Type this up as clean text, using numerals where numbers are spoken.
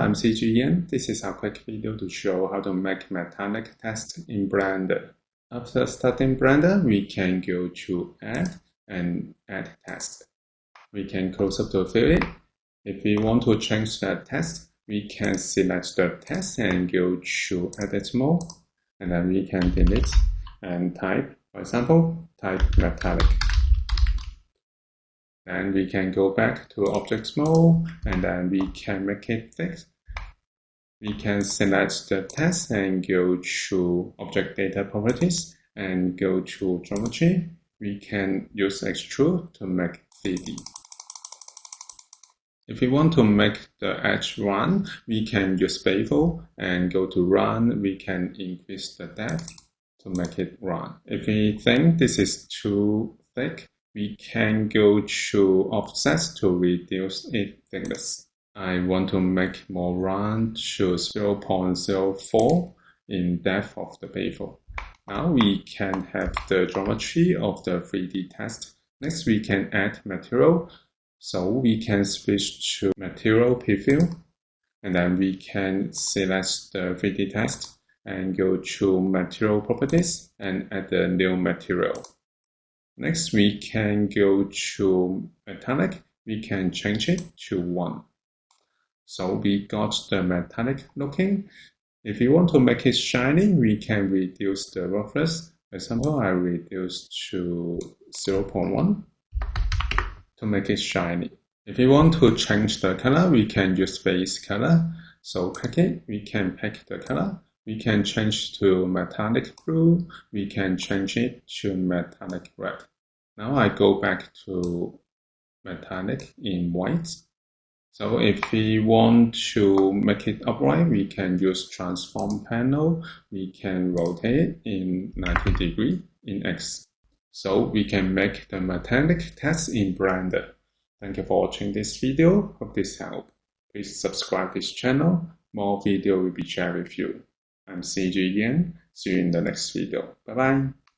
I'm CG Ian. This is a quick video to show how to make metallic text in Blender. After starting Blender, we can go to Add and Add Text. We can close up to fill it. If we want to change the text, we can select the text and go to Edit Mode, and then we can delete and type, for example, type metallic. Then we can go back to Object Mode, and then we can make it thick. We can select the text and go to Object Data Properties and go to Geometry. We can use Extrude to make 3D. If we want to make the edge run, we can use Bevel and go to Run. We can increase the depth to make it run. If we think this is too thick, we can go to Offset to reduce its thickness. I want to make more run to 0.04 in depth of the bevel. Now we can have the geometry of the 3D text. Next we can add material. So we can switch to Material Preview, and then we can select the 3D text and go to Material Properties and add a new material. Next, we can go to Metallic. We can change it to 1. So we got the metallic looking. If you want to make it shiny, we can reduce the roughness. For example, I reduce to 0.1 to make it shiny. If you want to change the color, we can use base color. So pick it, we can pick the color. We can change to metallic blue. We can change it to metallic red. Now I go back to metallic in white. So if we want to make it upright, we can use transform panel. We can rotate it in 90 degrees in X. So we can make the metallic text in Blender. Thank you for watching this video. Hope this helped. Please subscribe this channel. More video will be shared with you. I'm CG Ian. See you in the next video. Bye bye.